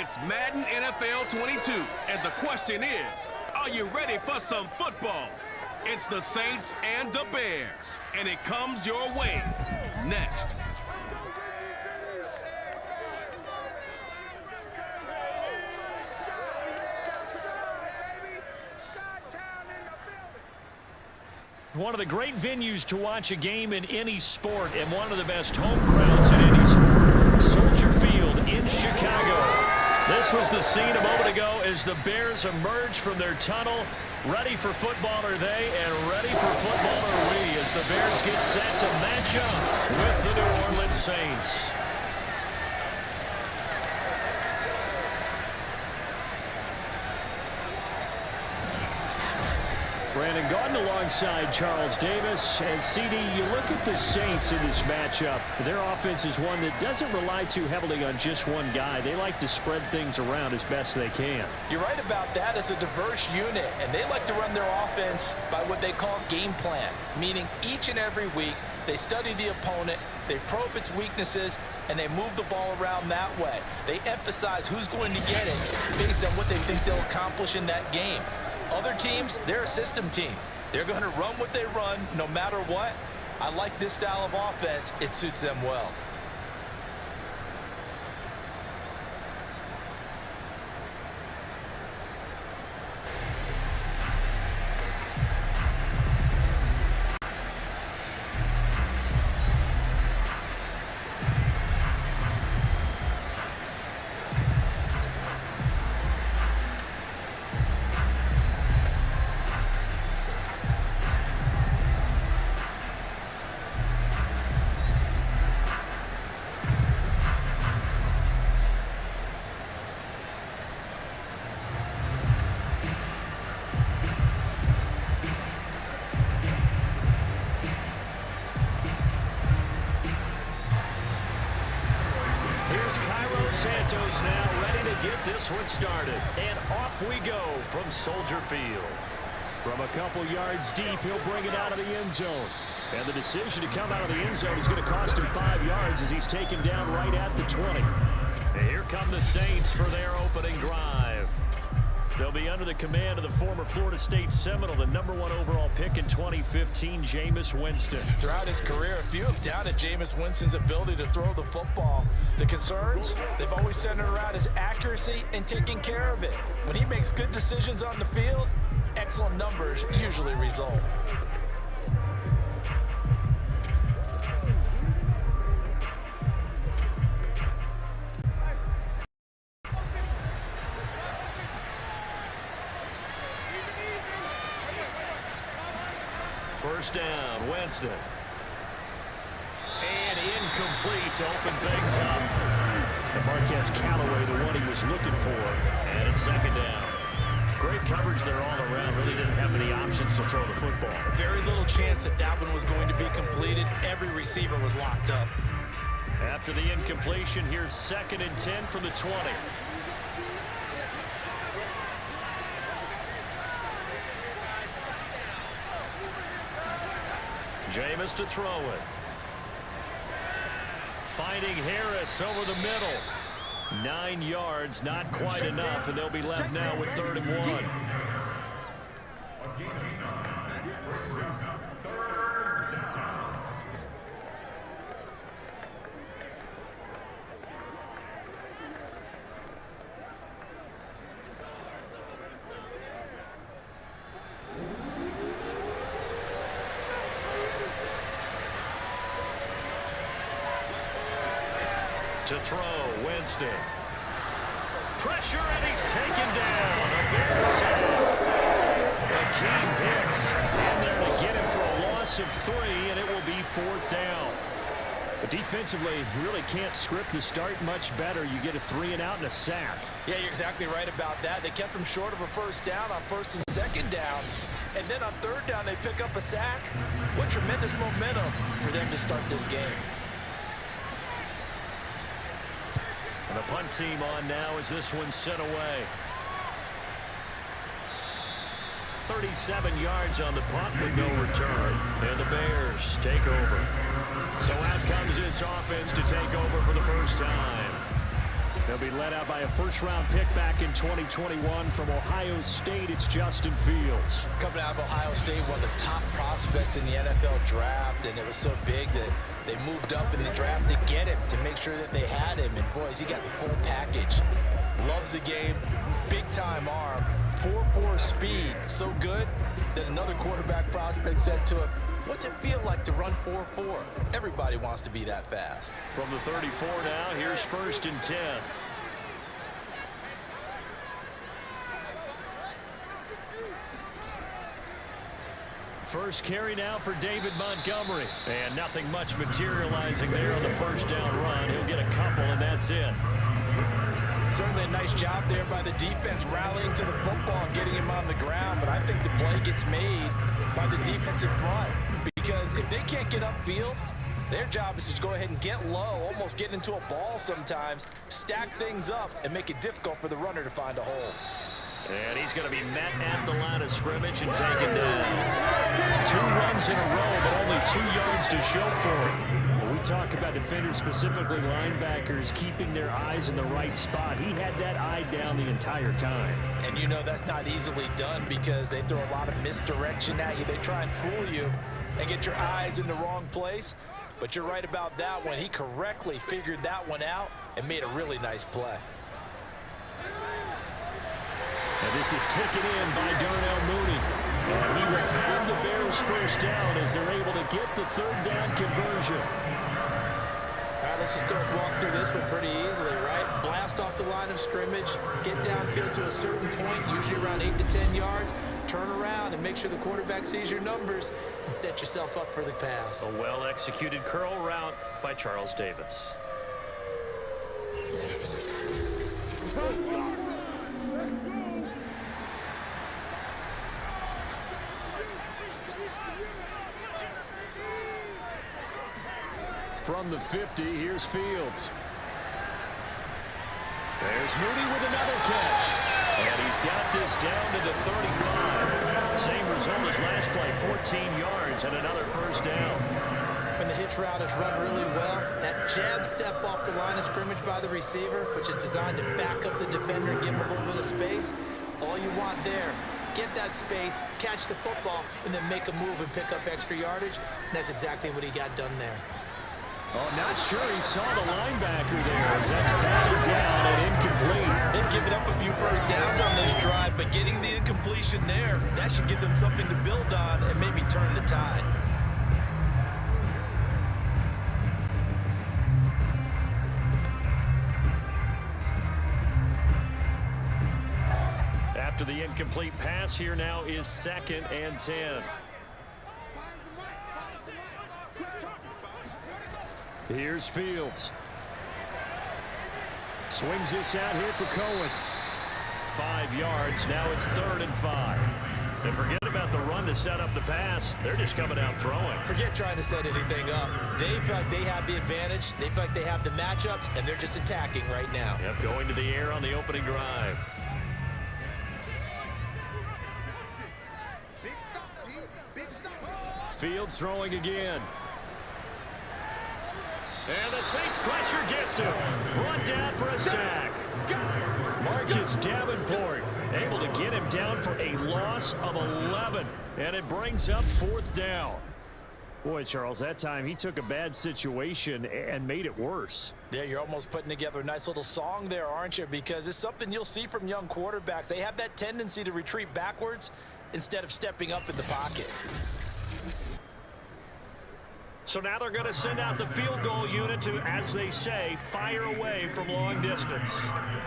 It's Madden NFL 22, and the question is, are you ready for some football? It's the Saints and the Bears, and it comes your way next. One of the great venues to watch a game in any sport, and one of the best home crowds in any sport. Soldier Field in Chicago. This was the scene a moment ago as the Bears emerged from their tunnel. Ready for football are they, and ready for football are we, as the Bears get set to match up with the New Orleans Saints. Brandon Gaudin alongside Charles Davis. And CD, you look at the Saints in this matchup. Their offense is one that doesn't rely too heavily on just one guy. They like to spread things around as best they can. You're right about that. It's a diverse unit, and they like to run their offense by what they call game plan, meaning each and every week they study the opponent, they probe its weaknesses, and they move the ball around that way. They emphasize who's going to get it based on what they think they'll accomplish in that game. Other teams, they're a system team. They're going to run what they run no matter what. I like this style of offense. It suits them well. Now ready to get this one started. And off we go from Soldier Field. From a couple yards deep, he'll bring it out of the end zone. And the decision to come out of the end zone is going to cost him 5 yards as he's taken down right at the 20. And here come the Saints for their opening drive. They'll be under the command of the former Florida State Seminole, the #1 overall pick in 2015, Jameis Winston. Throughout his career, a few have doubted Jameis Winston's ability to throw the football. The concerns, they've always centered around his accuracy and taking care of it. When he makes good decisions on the field, excellent numbers usually result. First down, Winston. And incomplete to open things up. And Marquez Callaway, the one he was looking for. And it's second down. Great coverage there all around. Really didn't have many options to throw the football. Very little chance that that one was going to be completed. Every receiver was locked up. After the incompletion, here's 2nd and 10 from the 20. Jameis to throw it. Finding Harris over the middle. 9 yards, not quite enough, and they'll be left now with 3rd and 1. To throw, Winston. Pressure, and he's taken down. A Bears sack. Akeem Hicks in there to get him for a loss of 3, and it will be 4th down. But defensively, you really can't script the start much better. You get a 3 and out and a sack. Yeah, you're exactly right about that. They kept him short of a first down on 1st and 2nd down. And then on 3rd down, they pick up a sack. What tremendous momentum for them to start this game. And the punt team on now as this one's sent away. 37 yards on the punt with no return. And the Bears take over. So out comes this offense to take over for the first time. They'll be led out by a first-round pick back in 2021 from Ohio State. It's Justin Fields. Coming out of Ohio State, one of the top prospects in the NFL draft, and it was so big that they moved up in the draft to get him, to make sure that they had him. And, boys, he got the full package. Loves the game, big-time arm, 4.4 speed, so good that another quarterback prospect said to him, "What's it feel like to run 4.4? Everybody wants to be that fast." From the 34 now, here's 1st and 10. First carry now for David Montgomery. And nothing much materializing there on the first down run. He'll get a couple, and that's it. Certainly a nice job there by the defense rallying to the football and getting him on the ground. But I think the play gets made by the defensive front. Because if they can't get upfield, their job is to go ahead and get low, almost get into a ball sometimes, stack things up, and make it difficult for the runner to find a hole. And he's going to be met at the line of scrimmage and taken down. 2 runs in a row, but only 2 yards to show for it. When we talk about defenders, specifically linebackers, keeping their eyes in the right spot, he had that eye down the entire time. And you know that's not easily done because they throw a lot of misdirection at you. They try and fool you and get your eyes in the wrong place. But you're right about that one. He correctly figured that one out and made a really nice play. And this is taken in by Darnell Mooney. And he will have the Bears first down as they're able to get the 3rd down conversion. All right, let's just go and walk through this one pretty easily, right? Blast off the line of scrimmage, get downfield to a certain point, usually around 8 to 10 yards, turn around and make sure the quarterback sees your numbers and set yourself up for the pass. A well-executed curl route by Charles Davis. From the 50, here's Fields. There's Mooney with another catch. And he's got this down to the 35. Same result as last play, 14 yards and another first down. When the hitch route is run really well, that jab step off the line of scrimmage by the receiver, which is designed to back up the defender and give him a little bit of space, all you want there, get that space, catch the football, and then make a move and pick up extra yardage. And that's exactly what he got done there. Oh, not sure he saw the linebacker there as that's batted down and incomplete. They've given up a few first downs on this drive, but getting the incompletion there, that should give them something to build on and maybe turn the tide. After the incomplete pass, here now is 2nd and 10. Here's Fields. Swings this out here for Cohen. 5 yards. Now it's 3rd and 5. And forget about the run to set up the pass. They're just coming out throwing. Forget trying to set anything up. They feel like they have the advantage. They feel like they have the matchups, and they're just attacking right now. Yep, going to the air on the opening drive. Fields throwing again. And the Saints pressure gets him. Brought down for a sack. Marcus Davenport able to get him down for a loss of 11. And it brings up 4th down. Boy, Charles, that time he took a bad situation and made it worse. Yeah, you're almost putting together a nice little song there, aren't you? Because it's something you'll see from young quarterbacks. They have that tendency to retreat backwards instead of stepping up in the pocket. So now they're going to send out the field goal unit to, as they say, fire away from long distance.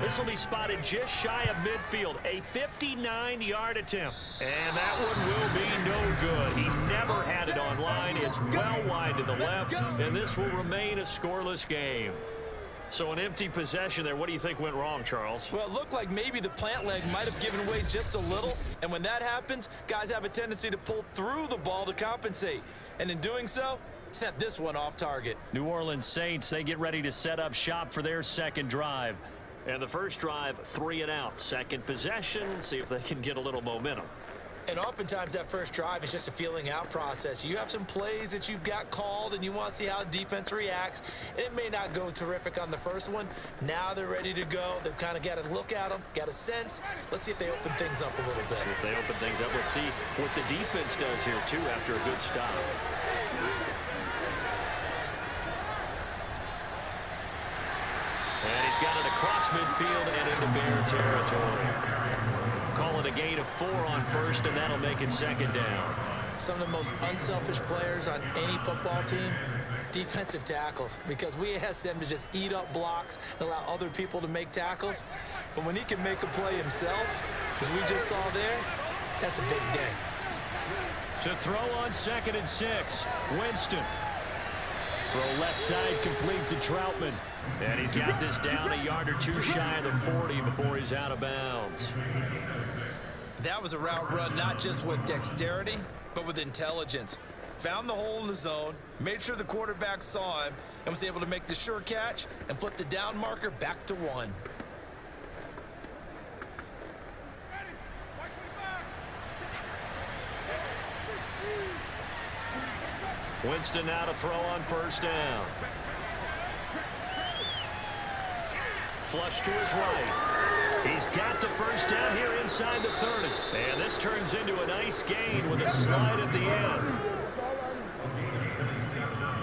This will be spotted just shy of midfield, a 59-yard attempt. And that one will be no good. He never had it on line. It's well wide to the left, and this will remain a scoreless game. So an empty possession there. What do you think went wrong, Charles? Well, it looked like maybe the plant leg might have given way just a little. And when that happens, guys have a tendency to pull through the ball to compensate. And in doing so, sent this one off target. New Orleans Saints, they get ready to set up shop for their 2nd drive. And the first drive, 3 and out. 2nd possession, see if they can get a little momentum. And oftentimes that first drive is just a feeling out process. You have some plays that you've got called and you want to see how defense reacts. And it may not go terrific on the first one. Now they're ready to go. They've kind of got to look at them, got a sense. Let's see if they open things up a little bit. See if they open things up. Let's see what the defense does here, too, after a good stop. And he's got it across midfield and into Bear territory. Call it a gain of 4 on first, and that'll make it second down. Some of the most unselfish players on any football team, defensive tackles, because we ask them to just eat up blocks and allow other people to make tackles. But when he can make a play himself, as we just saw there, that's a big day. To throw on 2nd and 6, Winston. Throw left side complete to Troutman. And he's got this down a yard or 2 shy of the 40 before he's out of bounds. That was a route run not just with dexterity, but with intelligence. Found the hole in the zone, made sure the quarterback saw him, and was able to make the sure catch and flip the down marker back to 1. Winston now to throw on first down. Flush to his right. He's got the first down here inside the 30. And this turns into a nice gain with a slide at the end.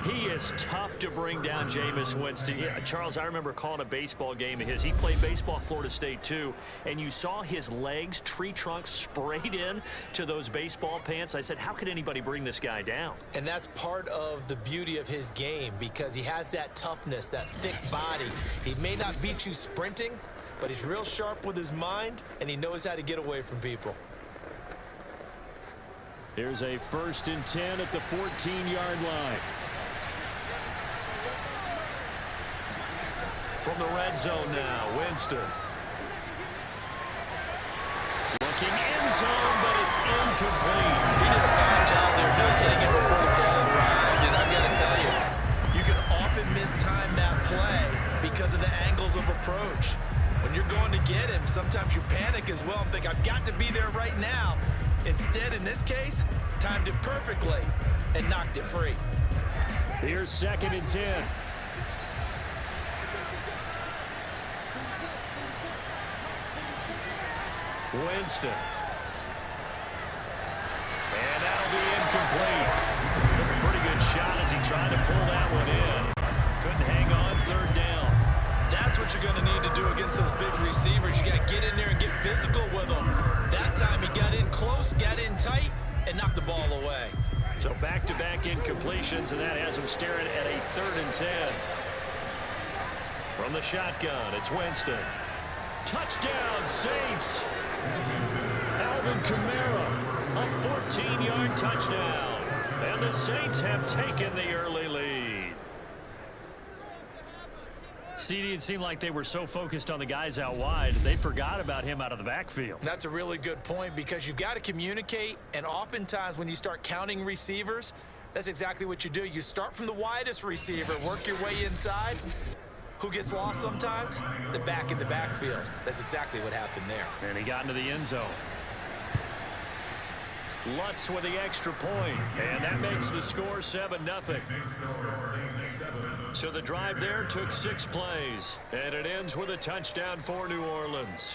He is tough to bring down, Jameis Winston. Yeah, Charles, I remember calling a baseball game of his. He played baseball at Florida State, too. And you saw his legs, tree trunks sprayed in to those baseball pants. I said, how could anybody bring this guy down? And that's part of the beauty of his game because he has that toughness, that thick body. He may not beat you sprinting, but he's real sharp with his mind, and he knows how to get away from people. Here's a 1st and 10 at the 14-yard line. From the red zone now, Winston. Looking end zone, but it's incomplete. He did a fine job there not hitting it before the ball arrived, and I've got to tell you, you can often mistime that play because of the angles of approach. When you're going to get him, sometimes you panic as well and think, I've got to be there right now. Instead, in this case, timed it perfectly and knocked it free. Here's 2nd and 10. Winston. And that'll be incomplete. Took a pretty good shot as he tried to pull that one in. Couldn't hang on 3rd down. That's what you're going to need to do against those big receivers. You got to get in there and get physical with them. That time he got in close, got in tight, and knocked the ball away. So back-to-back incompletions, and that has him staring at a 3rd and 10. From the shotgun, it's Winston. Touchdown, Saints! Alvin Kamara, a 14-yard touchdown. And the Saints have taken the early lead. CD, it seemed like they were so focused on the guys out wide, they forgot about him out of the backfield. That's a really good point because you've got to communicate, and oftentimes when you start counting receivers, that's exactly what you do. You start from the widest receiver, work your way inside. Who gets lost sometimes? The back in the backfield. That's exactly what happened there. And he got into the end zone. Lutz with the extra point, and that makes the score 7-0. So the drive there took 6 plays, and it ends with a touchdown for New Orleans.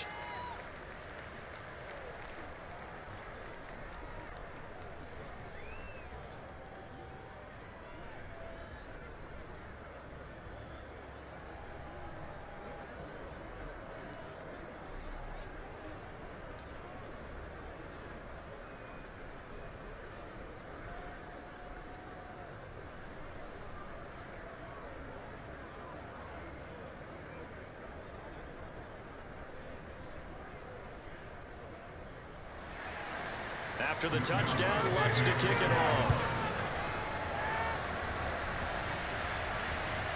After the touchdown, Lutz to kick it off.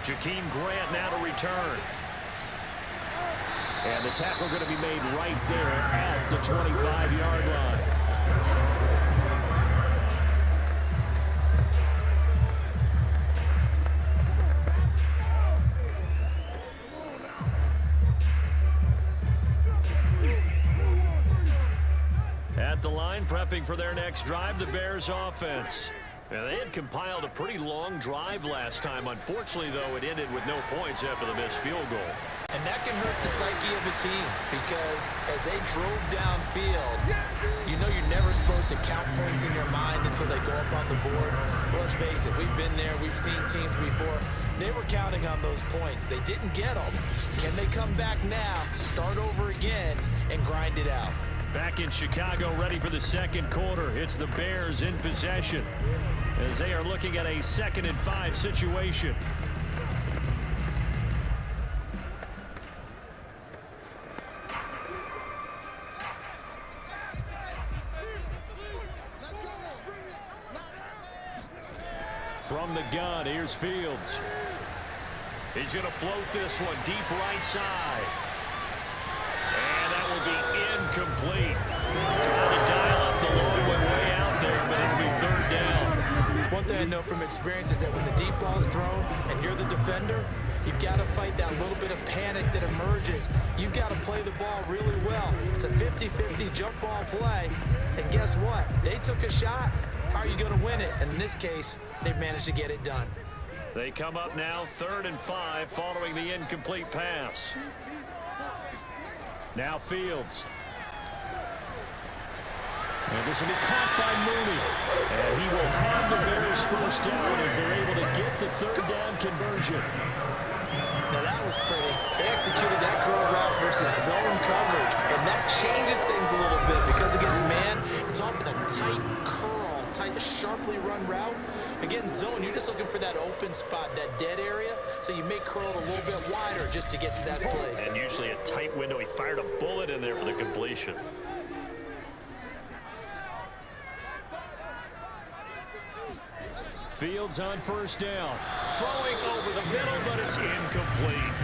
Jakeem Grant now to return. And the tackle going to be made right there at the 25-yard line. At the line, prepping for their next drive, the Bears offense. Now, they had compiled a pretty long drive last time. Unfortunately, though, it ended with no points after the missed field goal. And that can hurt the psyche of a team because as they drove downfield, you know you're never supposed to count points in your mind until they go up on the board. But let's face it, we've been there. We've seen teams before. They were counting on those points. They didn't get them. Can they come back now, start over again, and grind it out? Back in Chicago, ready for the second quarter. It's the Bears in possession as they are looking at a 2nd and 5 situation. From the gun, here's Fields. He's going to float this one deep right side. And that will be incomplete. Trying to dial up the long way out there, but it'll be 3rd down. One thing I know from experience is that when the deep ball is thrown and you're the defender, you've got to fight that little bit of panic that emerges. You've got to play the ball really well. It's a 50-50 jump ball play. And guess what? They took a shot. How are you going to win it? And in this case, they've managed to get it done. They come up now 3rd and 5 following the incomplete pass. Now Fields. And this will be caught by Mooney. And he will have the Bears 1st down as they're able to get the 3rd down conversion. Now that was pretty. They executed that curl route versus zone coverage. And that changes things a little bit because against man, it's often a tight curl, tight, sharply run route. Against zone, you're just looking for that open spot, that dead area, so you may curl it a little bit wider just to get to that place. And usually a tight window. He fired a bullet in there for the completion. Fields on 1st down. Throwing over the middle, but it's incomplete.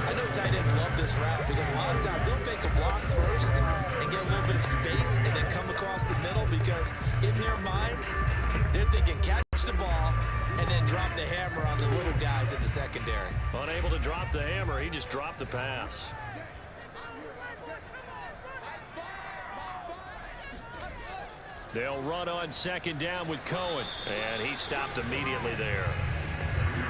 I know tight ends love this route because a lot of times they'll fake a block first and get a little bit of space and then come across the middle because in their mind, they're thinking catch the ball and then drop the hammer on the little guys in the secondary. Unable to drop the hammer, he just dropped the pass. They'll run on 2nd down with Cohen, and he stopped immediately there.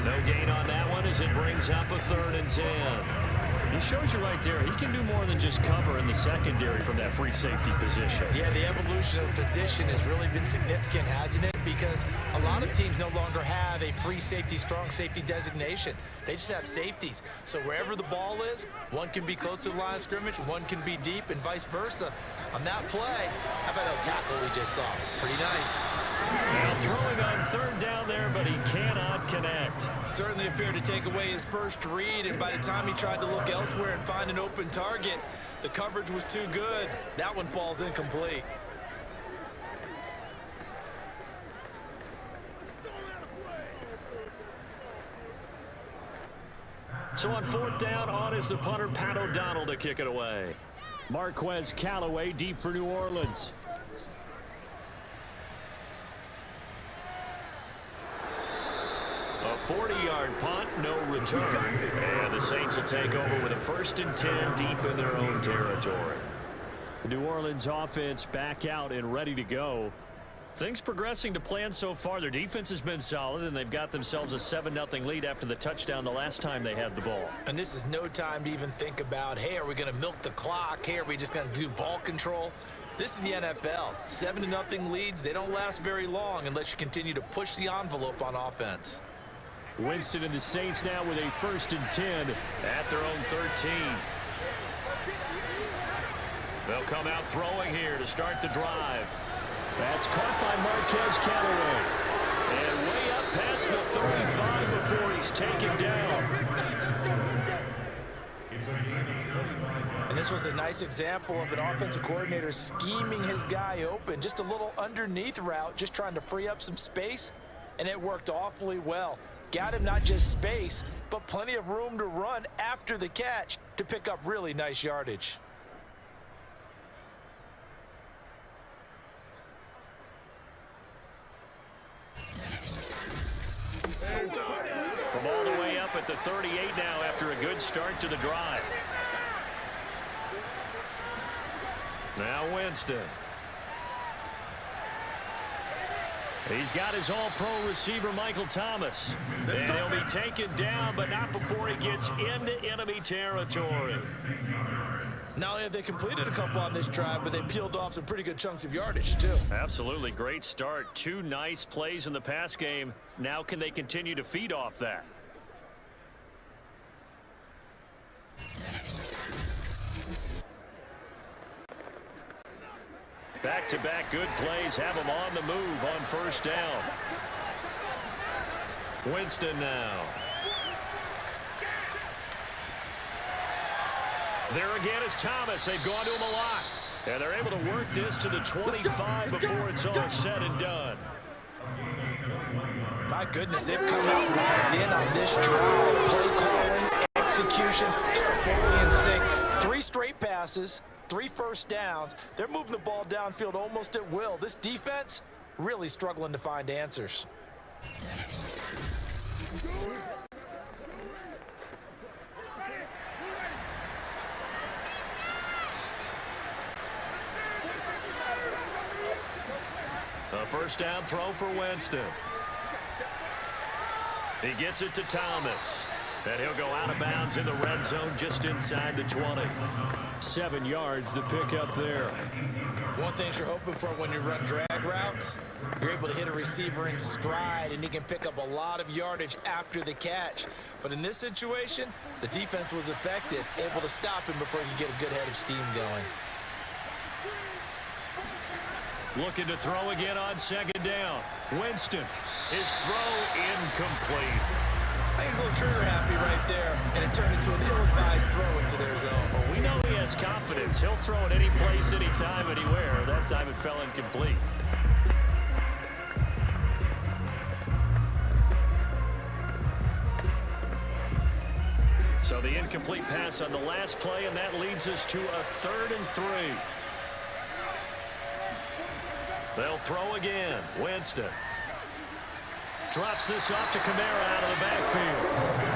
No gain on that one as it brings up a 3rd and 10. He shows you right there, he can do more than just cover in the secondary from that free safety position. Yeah, the evolution of position has really been significant, hasn't it? Because a lot of teams no longer have a free safety, strong safety designation. They just have safeties. So wherever the ball is, one can be close to the line of scrimmage, one can be deep, and vice versa. On that play, how about that tackle we just saw? Pretty nice. Now throwing on 3rd down there, but he cannot connect. Certainly appeared to take away his first read, and by the time he tried to look elsewhere and find an open target, the coverage was too good. That one falls incomplete. So on 4th down, on is the punter, Pat O'Donnell, to kick it away. Marquez Callaway deep for New Orleans. A 40-yard punt, no return. And the Saints will take over with a 1st and 10 deep in their own territory. The New Orleans offense back out and ready to go. Things progressing to plan so far. Their defense has been solid, and they've got themselves a 7-0 lead after the touchdown the last time they had the ball. And this is no time to even think about, hey, are we going to milk the clock? Hey, are we just going to do ball control? This is the NFL. 7-0 leads, they don't last very long unless you continue to push the envelope on offense. Winston and the Saints now with a 1st and 10 at their own 13. They'll come out throwing here to start the drive. That's caught by Marquez Callaway. And way up past the 35 before he's taken down. And this was a nice example of an offensive coordinator scheming his guy open. Just a little underneath route, just trying to free up some space. And it worked awfully well. Got him not just space, but plenty of room to run after the catch to pick up really nice yardage. From all the way up at the 38 now after a good start to the drive. Now Winston. He's got his all-pro receiver, Michael Thomas. And he'll be taken down, but not before he gets into enemy territory. Not only have they completed a couple on this drive, but they peeled off some pretty good chunks of yardage, too. Absolutely great start. 2 nice plays in the pass game. Now can they continue to feed off that? Back-to-back good plays have them on the move on first down. Winston now. There again is Thomas. They've gone to him a lot. And they're able to work this to the 25 before it's all said and done. My goodness, they've come out locked in on this drive. Play calling, execution, they're fully in sync. 3 straight passes. 3 first downs. They're moving the ball downfield almost at will. This defense really struggling to find answers. A first down throw for Winston. He gets it to Thomas. And he'll go out of bounds in the red zone just inside the 20. 7 yards the pick up there. One thing you're hoping for when you run drag routes, you're able to hit a receiver in stride and he can pick up a lot of yardage after the catch. But in this situation, the defense was effective, able to stop him before he could get a good head of steam going. Looking to throw again on second down. Winston, his throw incomplete. I think he's a little trigger happy right there, and it turned into an ill-advised throw into their zone. Well, we know he has confidence. He'll throw it any place, anytime, anywhere. That time it fell incomplete. So the incomplete pass on the last play, and that leads us to a 3rd and 3. They'll throw again. Winston drops this off to Kamara out of the backfield.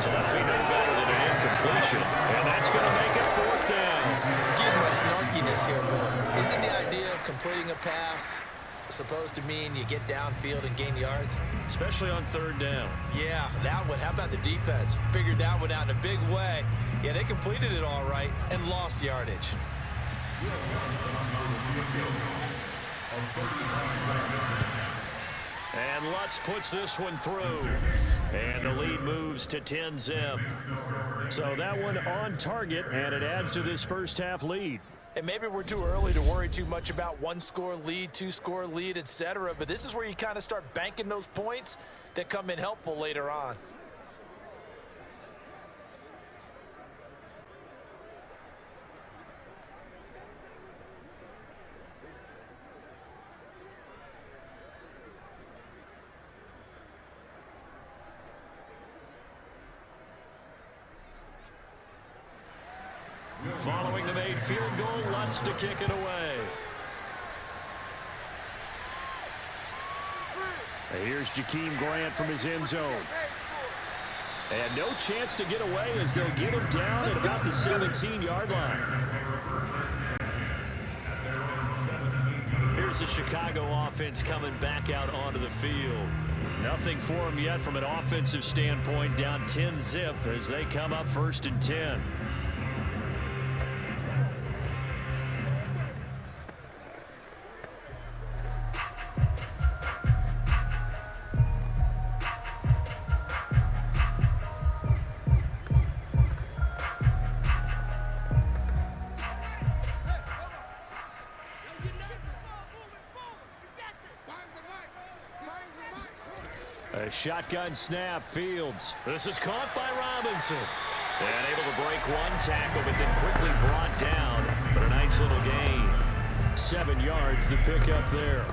So that'll be no better than an incompletion. And that's going to make it 4th down. Excuse my snarkiness here, but isn't the idea of completing a pass supposed to mean you get downfield and gain yards? Especially on 3rd down. Yeah, that one. How about the defense? Figured that one out in a big way. Yeah, they completed it all right and lost yardage. And Lutz puts this one through. And the lead moves to 10-zip. So that one on target, and it adds to this first half lead. And maybe we're too early to worry too much about 1-score lead, 2-score lead, etc. But this is where you kind of start banking those points that come in helpful later on. Following the made field goal, Lutz to kick it away. Here's Jakeem Grant from his end zone. And no chance to get away as they'll get him down at about the 17-yard line. Here's the Chicago offense coming back out onto the field. Nothing for them yet from an offensive standpoint, down 10-zip as they come up 1st and 10. A shotgun snap, Fields. This is caught by Robinson. And able to break one tackle, but then quickly brought down. But a nice little gain. 7 yards, the pickup there.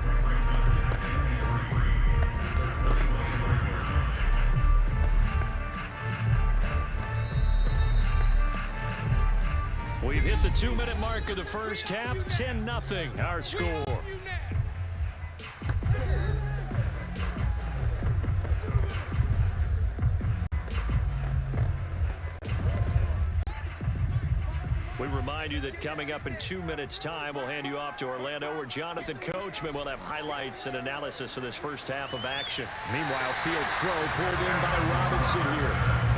We've hit the 2-minute mark of the first half. 10-0, our score. We We remind you that coming up in 2 minutes' time, we'll hand you off to Orlando, where Jonathan Coachman will have highlights and analysis of this first half of action. Meanwhile, Fields' throw pulled in by Robinson here.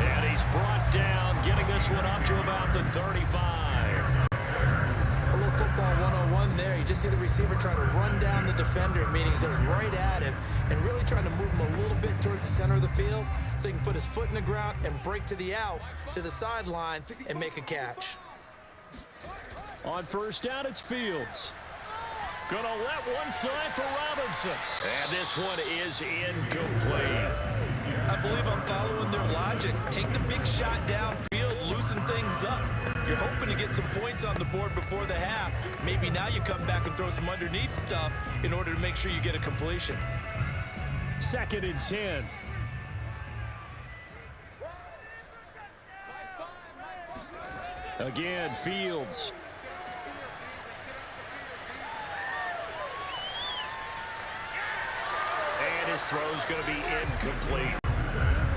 And he's brought down, getting this one up to about the 35. A little football 101 there. You just see the receiver trying to run down the defender, meaning he goes right at him and really trying to move him a little bit towards the center of the field so he can put his foot in the ground and break to the out, to the sideline, and make a catch. On first down, it's Fields. Gonna let one fly for Robinson. And this one is incomplete. I believe I'm following their logic. Take the big shot downfield, loosen things up. You're hoping to get some points on the board before the half. Maybe now you come back and throw some underneath stuff in order to make sure you get a completion. 2nd and 10. Again, Fields. And his throw's going to be incomplete.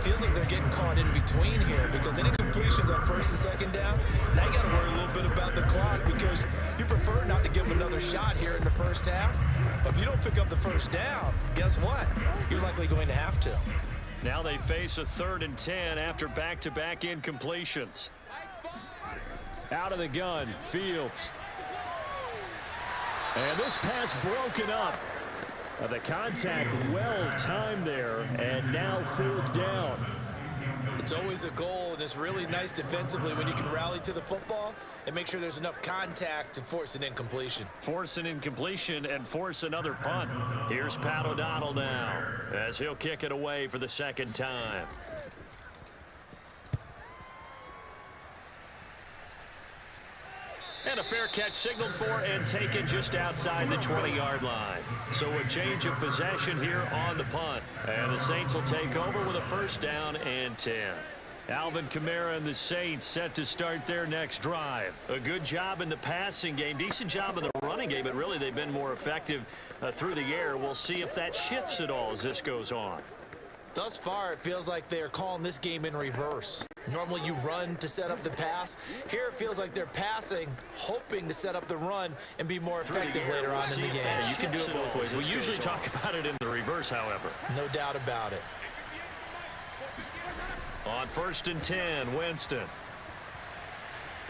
Feels like they're getting caught in between here because any completions on first and second down, now you got to worry a little bit about the clock because you prefer not to give them another shot here in the first half. But if you don't pick up the first down, guess what? You're likely going to have to. Now they face a 3rd and 10 after back-to-back incompletions. Out of the gun, Fields. And this pass broken up. The contact well-timed there, and now 4th down. It's always a goal, and it's really nice defensively when you can rally to the football and make sure there's enough contact to force an incompletion. Force an incompletion and force another punt. Here's Pat O'Donnell now as he'll kick it away for the 2nd time. And a fair catch signaled for and taken just outside the 20-yard line. So a change of possession here on the punt. And the Saints will take over with a 1st down and 10. Alvin Kamara and the Saints set to start their next drive. A good job in the passing game, decent job in the running game, but really they've been more effective through the air. We'll see if that shifts at all as this goes on. Thus far, it feels like they're calling this game in reverse. Normally you run to set up the pass. Here it feels like they're passing, hoping to set up the run and be more effective later on in the game. Yeah, you can do it both ways. We usually talk about it in the reverse, however. No doubt about it. On 1st and 10, Winston.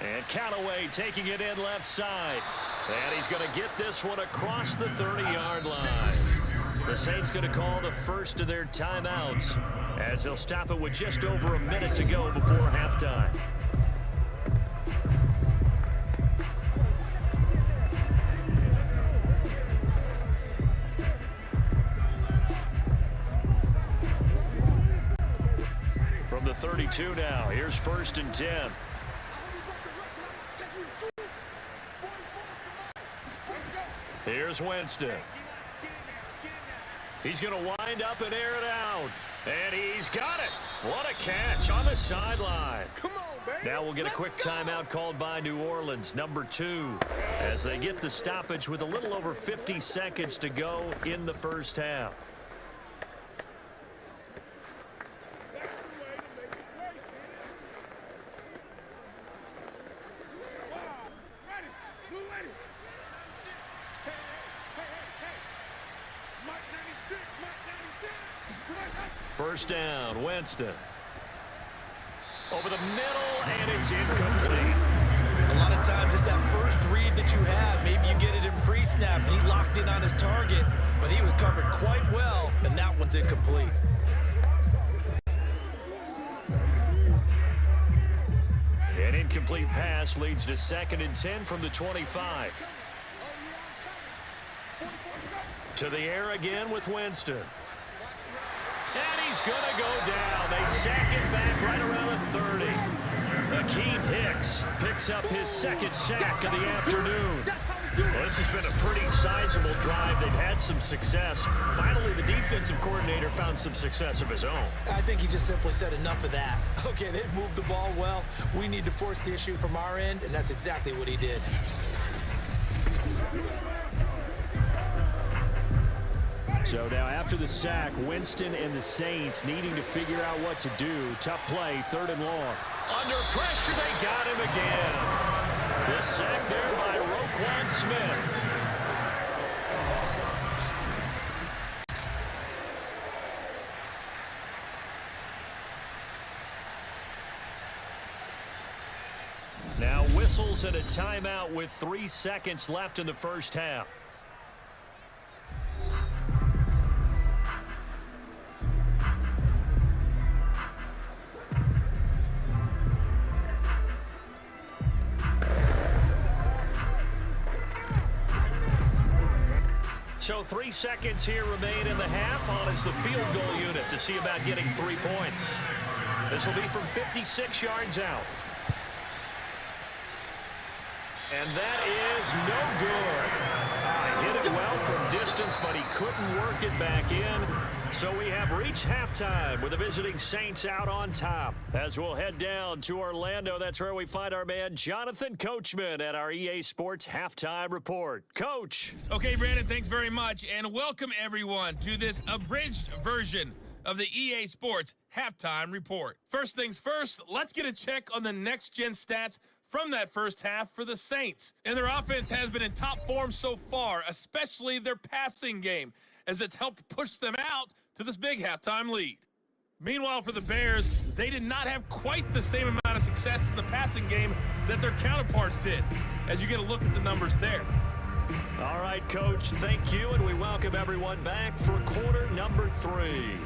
And Callaway taking it in left side. And he's going to get this one across the 30-yard line. The Saints going to call the first of their timeouts as they'll stop it with just over a minute to go before halftime. From the 32 now, here's 1st and 10. Here's Winston. He's going to wind up and air it out. And he's got it. What a catch on the sideline. Come on, baby. Now we'll get a quick timeout called by New Orleans, number 2, as they get the stoppage with a little over 50 seconds to go in the first half. First down, Winston. Over the middle, and it's incomplete. A lot of times it's that first read that you have. Maybe you get it in pre-snap, and he locked in on his target, but he was covered quite well, and that one's incomplete. An incomplete pass leads to 2nd and 10 from the 25. To the air again with Winston. And he's going to go down. They sack it back right around the 30. Akeem Hicks picks up his 2nd sack of the afternoon. Well, this has been a pretty sizable drive. They've had some success. Finally, the defensive coordinator found some success of his own. I think he just simply said enough of that. Okay, they've moved the ball well. We need to force the issue from our end, and that's exactly what he did. So now after the sack, Winston and the Saints needing to figure out what to do. Tough play, 3rd and long. Under pressure, they got him again. A sack there by Roquan Smith. Now whistles and a timeout with 3 seconds left in the first half. So 3 seconds here remain in the half. On is the field goal unit to see about getting 3 points. This will be from 56 yards out. And that is no good. Hit it well from distance, but he couldn't work it back in. So we have reached halftime with the visiting Saints out on top. As we'll head down to Orlando, that's where we find our man Jonathan Coachman at our EA Sports Halftime Report. Coach. Okay, Brandon, thanks very much. And welcome, everyone, to this abridged version of the EA Sports Halftime Report. First things first, let's get a check on the next-gen stats from that first half for the Saints. And their offense has been in top form so far, especially their passing game, as it's helped push them out to this big halftime lead. Meanwhile, for the Bears, they did not have quite the same amount of success in the passing game that their counterparts did, as you get a look at the numbers there. All right, Coach, thank you, and we welcome everyone back for quarter number 3.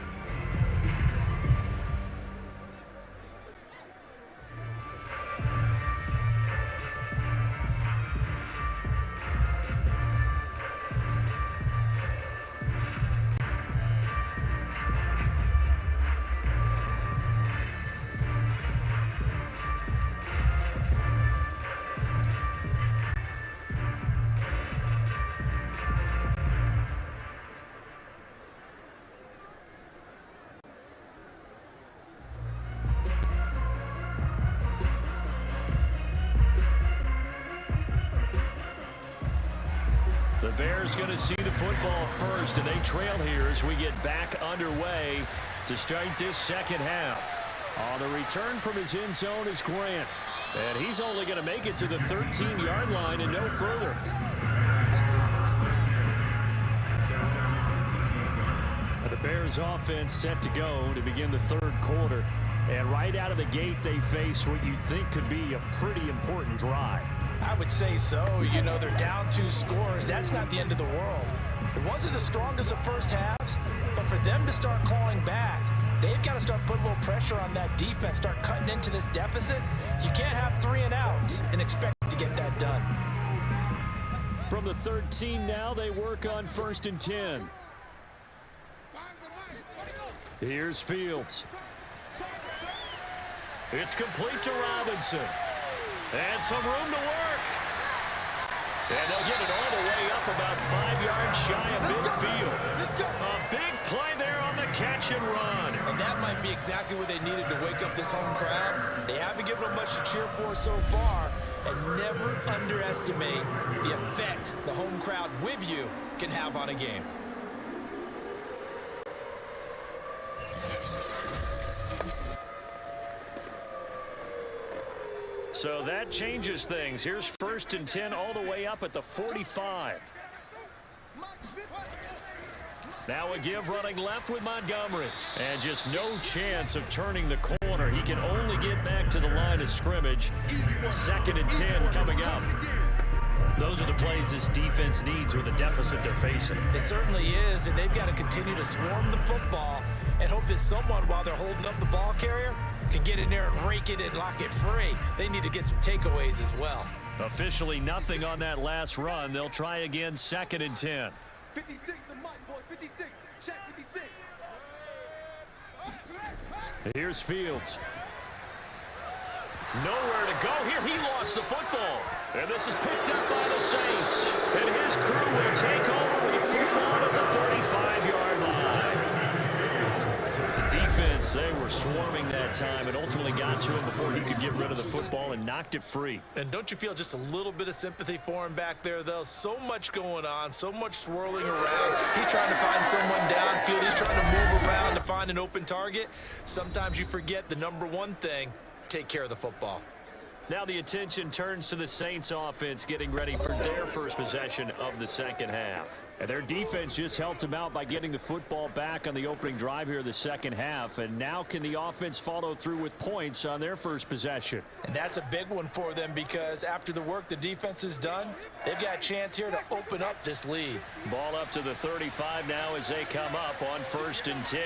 The Bears going to see the football first, and they trail here as we get back underway to start this second half. On the return from his end zone is Grant, and he's only going to make it to the 13-yard line and no further. The Bears offense set to go to begin the third quarter, and right out of the gate they face what you think could be a pretty important drive. I would say so. You know, they're down 2 scores. That's not the end of the world. It wasn't the strongest of first halves, but for them to start clawing back, they've got to start putting a little pressure on that defense, start cutting into this deficit. You can't have 3 and outs and expect to get that done. From the 13 now, they work on 1st and 10. Here's Fields. It's complete to Robinson. And some room to work. And they'll get it all the way up about 5 yards shy of midfield. A big play there on the catch and run. And that might be exactly what they needed to wake up this home crowd. They haven't given them much to cheer for so far. And never underestimate the effect the home crowd with you can have on a game. So that changes things. Here's 1st and 10 all the way up at the 45. Now a give running left with Montgomery. And just no chance of turning the corner. He can only get back to the line of scrimmage. 2nd and 10 coming up. Those are the plays this defense needs with the deficit they're facing. It certainly is, and they've got to continue to swarm the football and hope that someone, while they're holding up the ball carrier, can get in there and rake it and lock it free. They need to get some takeaways as well. Officially nothing on that last run. They'll try again 2nd and 10. 56, the mic, boys, 56. Check 56. Here's Fields. Nowhere to go here. He lost the football. And this is picked up by the Saints. And his crew will take over with football at the 35-yard line. The defense, they were swarming that time and ultimately got to him before he could get rid of the football and knocked it free. And don't you feel just a little bit of sympathy for him back there, though? So much going on, so much swirling around. He's trying to find someone downfield. He's trying to move around to find an open target. Sometimes you forget the number one thing: take care of the football. Now the attention turns to the Saints offense getting ready for their first possession of the second half. And their defense just helped them out by getting the football back on the opening drive here in the second half. And now can the offense follow through with points on their first possession? And that's a big one for them because after the work the defense has done, they've got a chance here to open up this lead. Ball up to the 35 now as they come up on 1st and 10.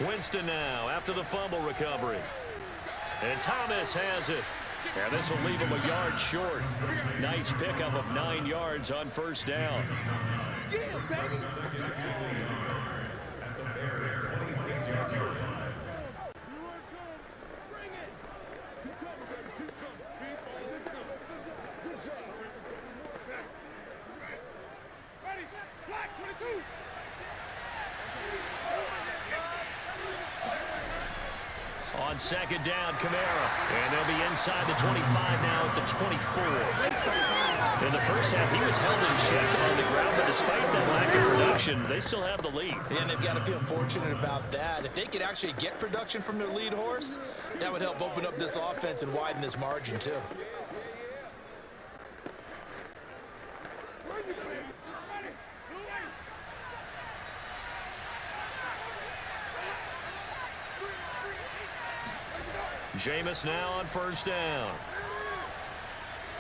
Winston now after the fumble recovery. And Thomas has it. And this will leave him a yard short. Nice pickup of 9 yards on 1st down. Yeah, baby. On 2nd down, Kamara. And they'll be inside the 25 now at the 24. In the first half, he was held in check on the ground, but despite that lack of production, they still have the lead. And they've got to feel fortunate about that. If they could actually get production from their lead horse, that would help open up this offense and widen this margin, too. Jameis now on 1st down.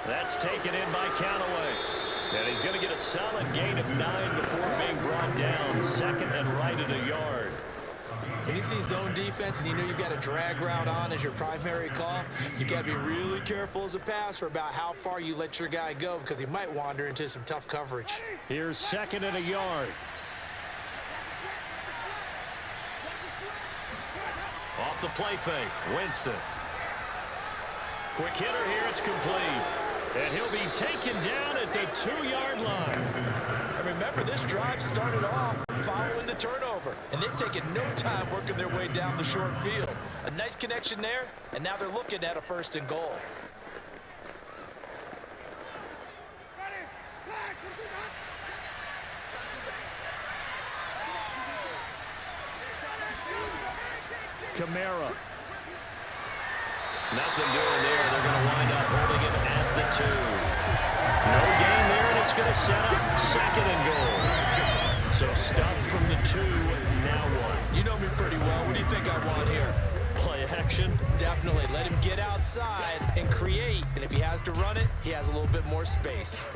That's taken in by Callaway. And he's going to get a solid gain of 9 before being brought down. 2nd and right at a yard. When you see zone defense and you know you've got a drag route on as your primary call, you got to be really careful as a passer about how far you let your guy go because he might wander into some tough coverage. Here's 2nd and a yard. Off the play fake, Winston. Quick hitter here, it's complete. And he'll be taken down at the 2-yard line. And remember, this drive started off following the turnover. And they've taken no time working their way down the short field. A nice connection there, and now they're looking at a 1st and goal. Kamara. Nothing doing there. They're going to wind up holding him at the 2. No gain there, and it's going to set up 2nd and goal. So stuffed from the 2, now 1. You know me pretty well. What do you think I want here? Play action. Definitely. Let him get outside and create. And if he has to run it, he has a little bit more space.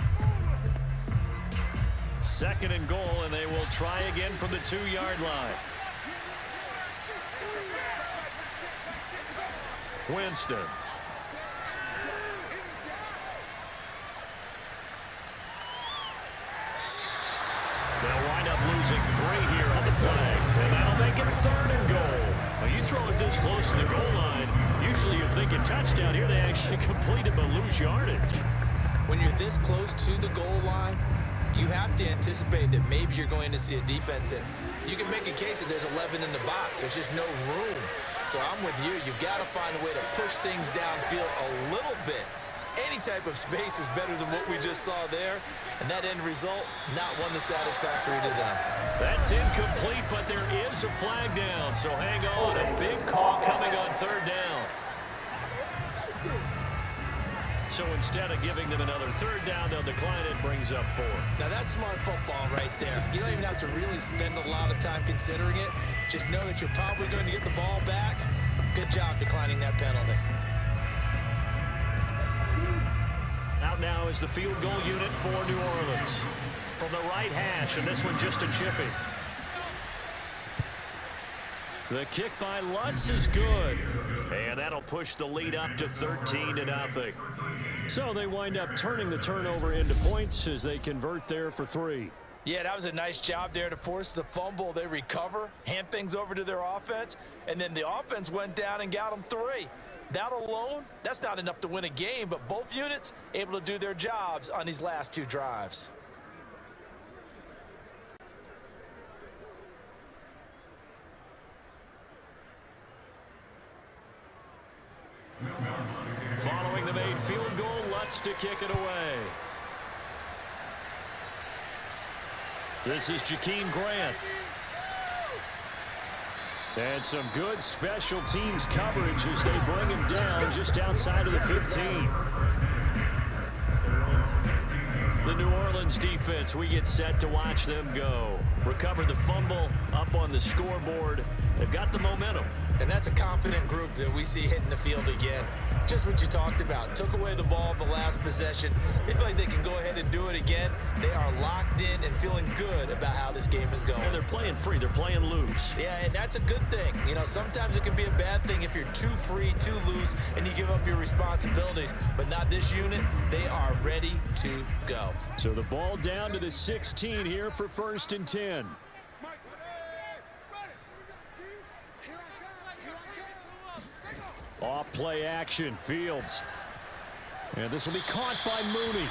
2nd and goal, and they will try again from the 2-yard line. Winston. They'll wind up losing 3 here on the play. And that'll make it 3rd and goal. Now you throw it this close to the goal line, usually you're thinking touchdown. Here they actually complete it but lose yardage. When you're this close to the goal line, you have to anticipate that maybe you're going to see a defense that you can make a case that there's 11 in the box. There's just no room. So I'm with you. You've got to find a way to push things downfield a little bit. Any type of space is better than what we just saw there. And that end result, not one that's satisfactory to them. That's incomplete, but there is a flag down. So hang on. A big call coming on 3rd down. So instead of giving them another 3rd down, they'll decline it, brings up 4. Now that's smart football right there. You don't even have to really spend a lot of time considering it. Just know that you're probably going to get the ball back. Good job declining that penalty. Out now is the field goal unit for New Orleans. From the right hash, and this one just a chipping. The kick by Lutz is good. And that'll push the lead up to 13-0. So they wind up turning the turnover into points as they convert there for 3. Yeah, that was a nice job there to force the fumble. They recover, hand things over to their offense, and then the offense went down and got them 3. That alone, that's not enough to win a game, but both units able to do their jobs on these last 2 drives. Following the made field goal, Lutz to kick it away. This is Jakeem Grant. And some good special teams coverage as they bring him down just outside of the 15. The New Orleans defense, we get set to watch them go. Recover the fumble, up on the scoreboard. They've got the momentum. And that's a confident group that we see hitting the field again. Just what you talked about. Took away the ball the last possession. They feel like they can go ahead and do it again. They are locked in and feeling good about how this game is going. And they're playing free. They're playing loose. Yeah, and that's a good thing. You know, sometimes it can be a bad thing if you're too free, too loose, and you give up your responsibilities. But not this unit. They are ready to go. So the ball down to the 16 here for 1st and 10. Off play action, Fields. And this will be caught by Mooney.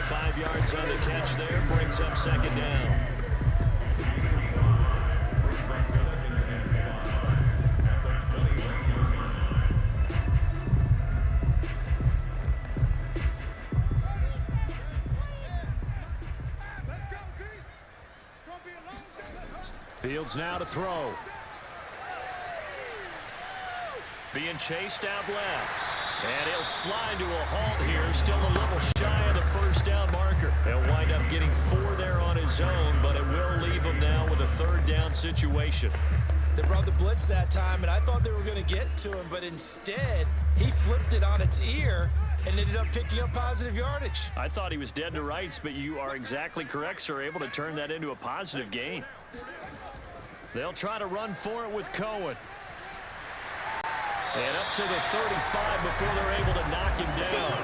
5 yards on the catch there, brings up 2nd down. Fields now to throw. Being chased out left. And he'll slide to a halt here. Still a little shy of the 1st down marker. He'll wind up getting 4 there on his own, but it will leave him now with a 3rd down situation. They brought the blitz that time, and I thought they were going to get to him, but instead, he flipped it on its ear and ended up picking up positive yardage. I thought he was dead to rights, but you are exactly correct, sir. Able to turn that into a positive gain. They'll try to run for it with Cohen. And up to the 35 before they're able to knock him down.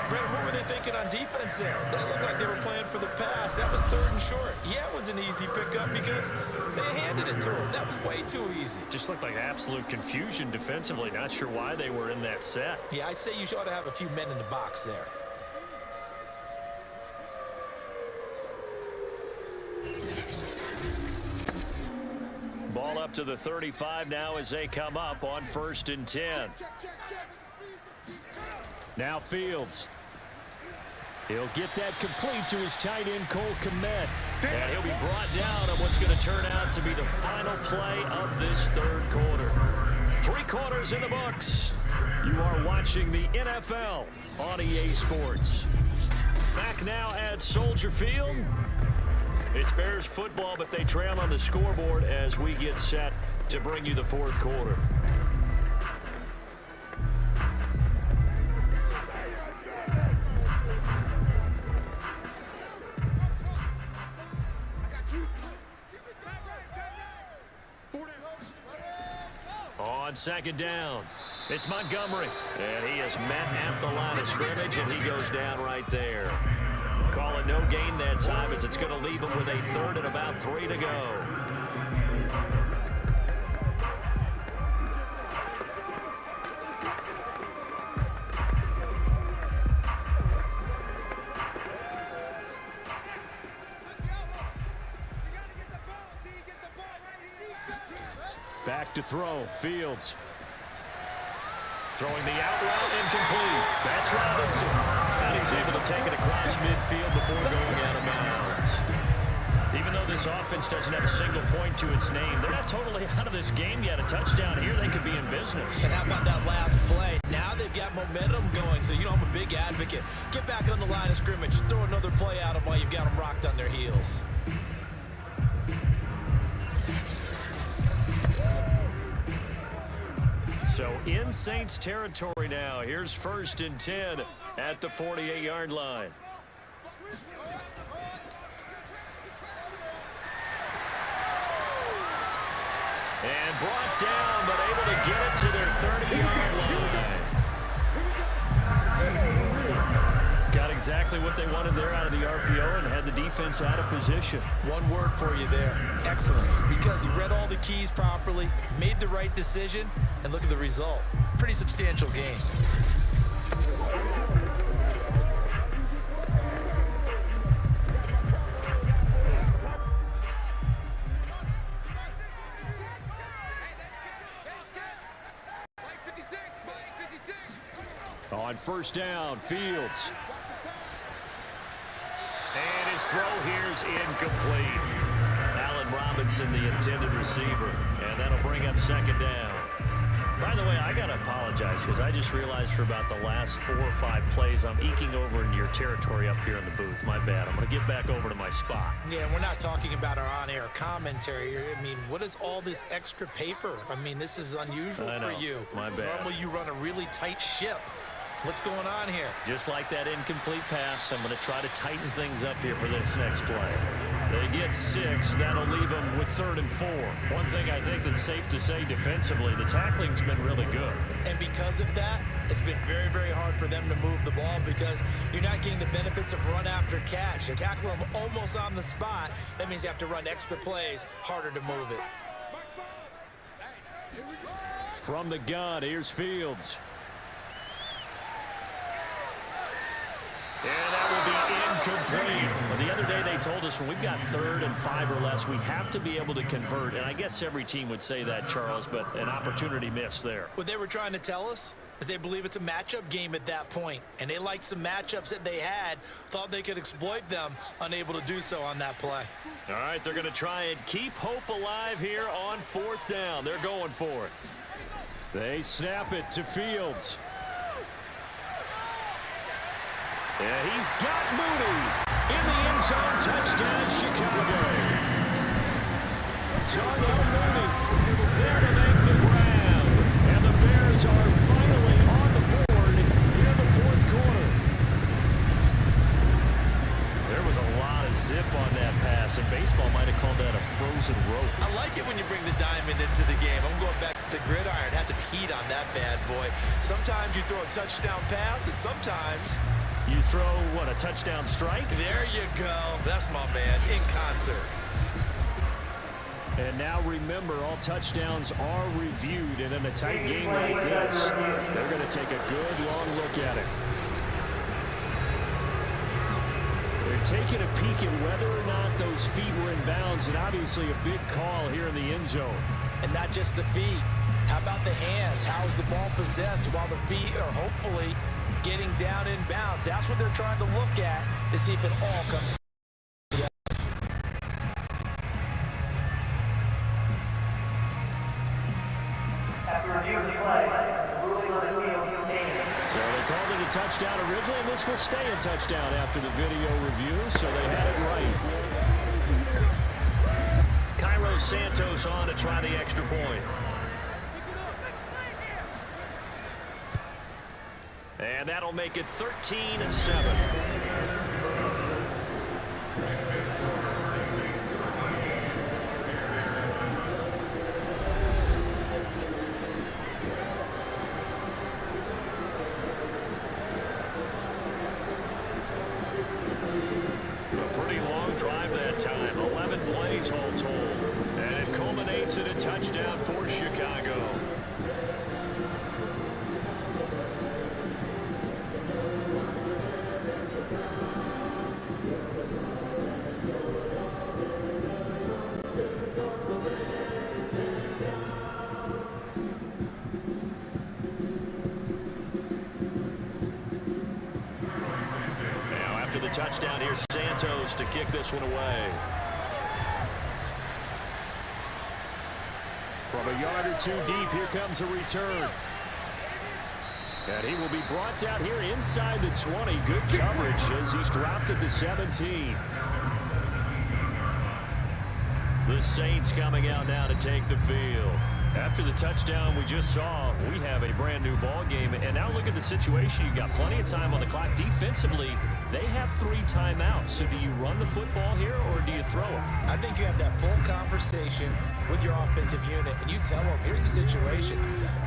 Brett, what were they thinking on defense there? They looked like they were playing for the pass. That was 3rd and short. Yeah, it was an easy pickup because they handed it to him. That was way too easy. Just looked like absolute confusion defensively. Not sure why they were in that set. Yeah, I'd say you ought to have a few men in the box there. Ball up to the 35 now as they come up on 1st and 10. Now Fields. He'll get that complete to his tight end, Cole Kmet. And he'll be brought down on what's going to turn out to be the final play of this 3rd quarter. 3 quarters in the books. You are watching the NFL on EA Sports. Back now at Soldier Field. It's Bears football, but they trail on the scoreboard as we get set to bring you the 4th quarter. On 2nd down, it's Montgomery. And he is met at the line of scrimmage, and he goes down right there. Call it no gain that time as it's going to leave him with a 3rd and about 3 to go. Back to throw, Fields. Throwing the out route incomplete. That's Robinson. And he's able to take it across midfield before going out of bounds. Even though this offense doesn't have a single point to its name, they're not totally out of this game yet. A touchdown here, they could be in business. And how about that last play? Now they've got momentum going, so you know I'm a big advocate. Get back on the line of scrimmage. Throw another play at them while you've got them rocked on their heels. So in Saints territory now. Here's 1st and 10 at the 48-yard line. And brought down, but able to get it to their 30-yard line. Got exactly what they wanted there out of the RPO and had the defense out of position. One word for you there. Excellent. Because he read all the keys properly, made the right decision, and look at the result. Pretty substantial game. On 1st down, Fields. And his throw here's incomplete. Allen Robinson, the intended receiver, and that'll bring up second down. By the way, I got to apologize because I just realized for about the last 4 or 5 plays, I'm eking over into your territory up here in the booth. My bad. I'm going to get back over to my spot. Yeah, we're not talking about our on-air commentary. I mean, what is all this extra paper? I mean, this is unusual for you. My bad. Normally you run a really tight ship. What's going on here? Just like that incomplete pass, I'm going to try to tighten things up here for this next play. They get 6. That'll leave them with 3rd and 4. One thing I think that's safe to say defensively, the tackling's been really good. And because of that, it's been very, very hard for them to move the ball because you're not getting the benefits of run after catch. They tackle them almost on the spot. That means you have to run extra plays, harder to move it. From the gun, here's Fields. And that will be incomplete. Well, the other day they told us when we've got 3rd and 5 or less, we have to be able to convert. And I guess every team would say that, Charles, but an opportunity missed there. What they were trying to tell us is they believe it's a matchup game at that point. And they liked some matchups that they had, thought they could exploit them, unable to do so on that play. All right, they're going to try and keep hope alive here on 4th down. They're going for it. They snap it to Fields. Yeah, he's got Mooney in the end zone. Touchdown, Chicago. Darnell Mooney there to make the grab. And the Bears are finally on the board here in the 4th quarter. There was a lot of zip on that pass, and baseball might have called that a frozen rope. I like it when you bring the diamond into the game. I'm going back to the gridiron. Had some heat on that bad boy. Sometimes you throw a touchdown pass, and sometimes you throw, what, a touchdown strike? There you go. That's my man, in concert. And now remember, all touchdowns are reviewed, and in a tight game like this, they're going to take a good long look at it. They're taking a peek at whether or not those feet were in bounds, and obviously a big call here in the end zone. And not just the feet. How about the hands? How is the ball possessed while the feet are hopefully getting down in bounds? That's what they're trying to look at to see if it all comes together. So they called it a touchdown originally, and this will stay a touchdown after the video review, so they had it right. Cairo Santos on to try the extra point. And that'll make it 13-7. A pretty long drive that time. 11 plays all told. And it culminates in a touchdown for Chicago. Touchdown here, Santos to kick this one away. From a yard or 2 deep, here comes a return. And he will be brought down here inside the 20. Good coverage as he's dropped at the 17. The Saints coming out now to take the field. After the touchdown we just saw, we have a brand new ball game. And now look at the situation. You've got plenty of time on the clock. Defensively, they have 3 timeouts. So do you run the football here or do you throw it? I think you have that full conversation with your offensive unit, and you tell them, here's the situation.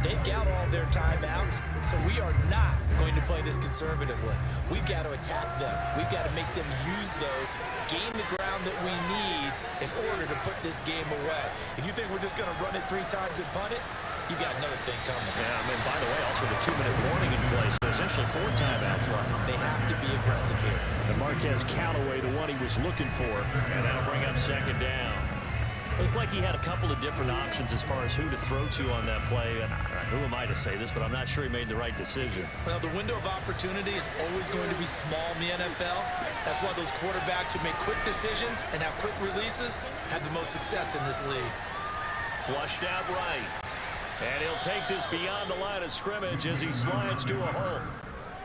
They've got all their timeouts, so we are not going to play this conservatively. We've got to attack them. We've got to make them use those, gain the ground that we need in order to put this game away. If you think we're just going to run it 3 times and punt it, you got another thing coming. Yeah, I mean, by the way, also the 2-minute warning in place. So essentially 4 timeouts left. They have to be aggressive here. And Marquez Callaway, the one he was looking for. And that'll bring up second down. Looked like he had a couple of different options as far as who to throw to on that play. And who am I to say this, but I'm not sure he made the right decision. Well, the window of opportunity is always going to be small in the NFL. That's why those quarterbacks who make quick decisions and have quick releases have the most success in this league. Flushed out right. And he'll take this beyond the line of scrimmage as he slides to a hole.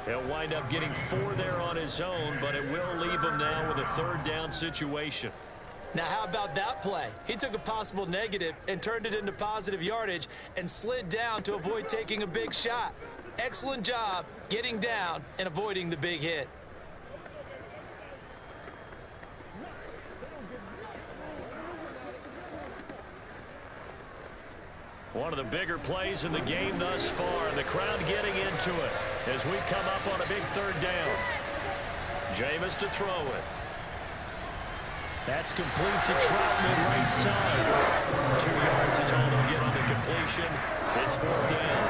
He'll wind up getting 4 there on his own, but it will leave him now with a 3rd down situation. Now, how about that play? He took a possible negative and turned it into positive yardage and slid down to avoid taking a big shot. Excellent job getting down and avoiding the big hit. One of the bigger plays in the game thus far, and the crowd getting into it as we come up on a big 3rd down. Jameis to throw it. That's complete to Troutman, right side. 2 yards is all they'll get on the completion. It's 4th down.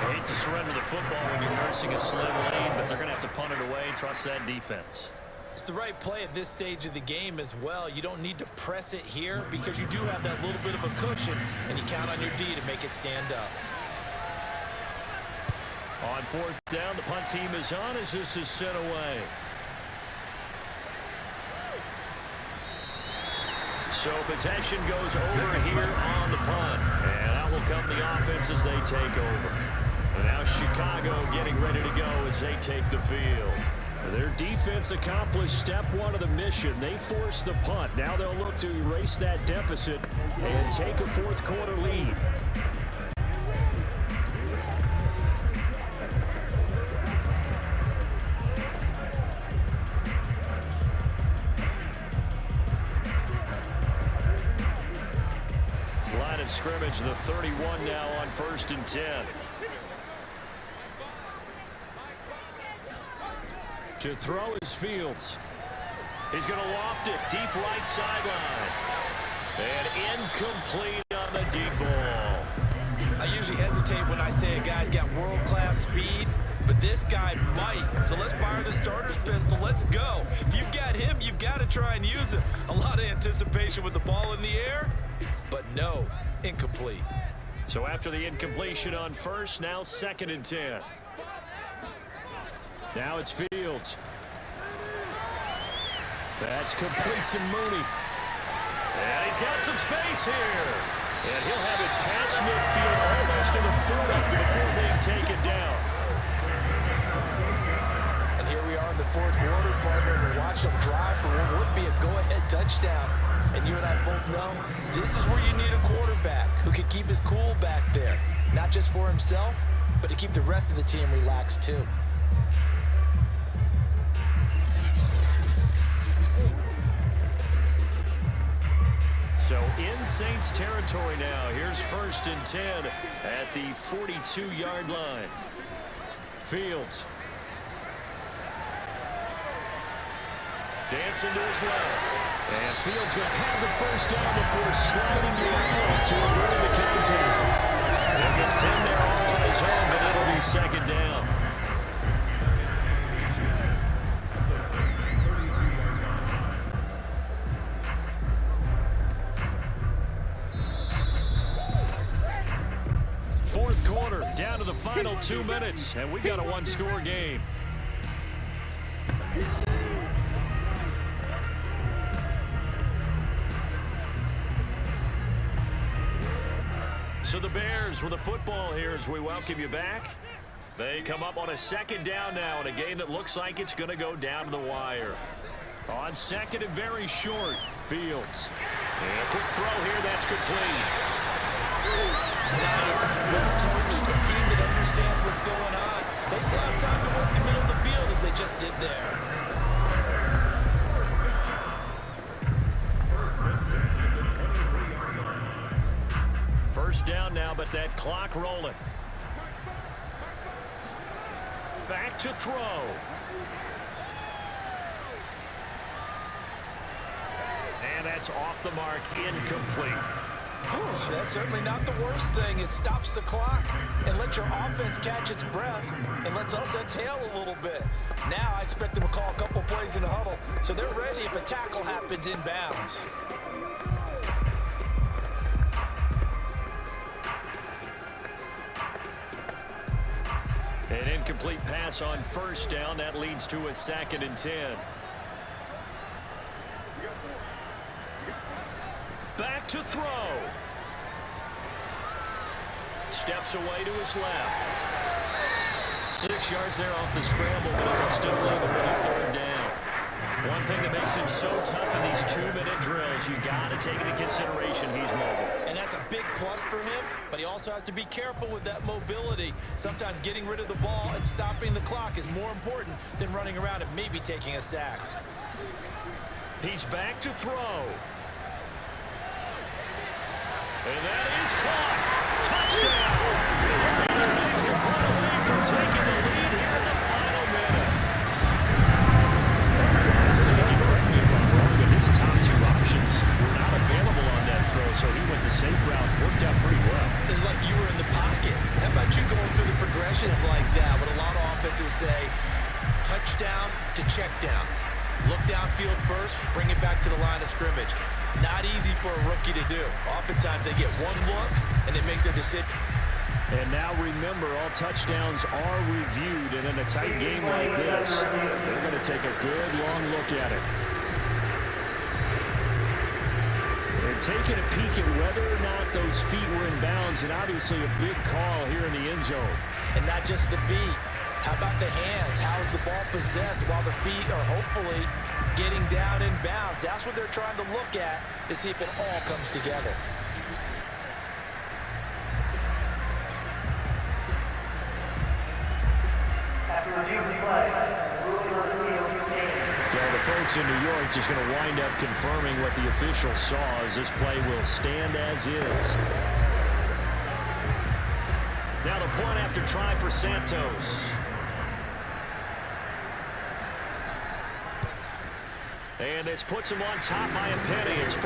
I hate to surrender the football when you're nursing a slim lead, but they're going to have to punt it away. Trust that defense. It's the right play at this stage of the game as well. You don't need to press it here because you do have that little bit of a cushion, and you count on your D to make it stand up. On 4th down, the punt team is on as this is sent away. So possession goes over here on the punt. And out will come the offense as they take over. And now Chicago getting ready to go as they take the field. Their defense accomplished step 1 of the mission. They forced the punt. Now they'll look to erase that deficit and take a 4th quarter lead. Line of scrimmage, the 31 now on 1st and 10. To throw is Fields. He's going to loft it deep right sideline. And incomplete on the deep ball. I usually hesitate when I say a guy's got world-class speed, but this guy might. So let's fire the starter's pistol. Let's go. If you've got him, you've got to try and use him. A lot of anticipation with the ball in the air, but no, incomplete. So after the incompletion on 1st, now 2nd and 10. Now it's Fields. That's complete to Mooney. And he's got some space here. And he'll have it past midfield almost to the 40 before being taken down. And here we are in the 4th quarter, partner, and we're watching them drive for what would be a go-ahead touchdown. And you and I both know this is where you need a quarterback who can keep his cool back there. Not just for himself, but to keep the rest of the team relaxed too. So in Saints territory now. Here's 1st and 10 at the 42-yard line. Fields. Dancing to his left. And Fields going to have the 1st down before sliding to the right to avoid the contact. He'll get 10 there all on his own, but it'll be 2nd down. Down to the final 2 minutes, and we got a 1-score game. So the Bears with the football here as we welcome you back. They come up on a 2nd down now in a game that looks like it's going to go down to the wire. On 2nd and very short, Fields. And a quick throw here, that's complete. Nice, well-coached, a team that understands what's going on. They still have time to work the middle of the field as they just did there. First down now, but that clock rolling. Back to throw. And that's off the mark, incomplete. That's certainly not the worst thing. It stops the clock and lets your offense catch its breath and lets us exhale a little bit. Now I expect them to call a couple plays in the huddle so they're ready if a tackle happens inbounds. An incomplete pass on first down. That leads to a 2nd and 10. Back to throw. Steps away to his left. 6 yards there off the scramble, but it will still leave him with a 3rd down. One thing that makes him so tough in these 2-minute drills, you got to take into consideration he's mobile. And that's a big plus for him, but he also has to be careful with that mobility. Sometimes getting rid of the ball and stopping the clock is more important than running around and maybe taking a sack. He's back to throw. And that is caught. Touchdown. Extra point away from taking the lead here in the final minute. Correct me if I'm wrong, but his top 2 options were not available on that throw, so he went the safe route. Worked out pretty well. It's like you were in the pocket. How about you going through the progressions like that? What a lot of offenses say, touchdown to check down. Look downfield first, bring it back to the line of scrimmage. Not easy for a rookie to do. Oftentimes they get one look and they make their decision. And now remember, all touchdowns are reviewed, and in a tight game like this, they're going to take a good long look at it. They're taking a peek at whether or not those feet were in bounds, and obviously a big call here in the end zone. And not just the feet. How about the hands? How's the ball possessed while the feet are hopefully getting down in bounds? That's what they're trying to look at to see if it all comes together. So the folks in New York just going to wind up confirming what the official saw, as this play will stand as is. Now the point after try for Santos. And this puts him on top by a penny. It's 14-13.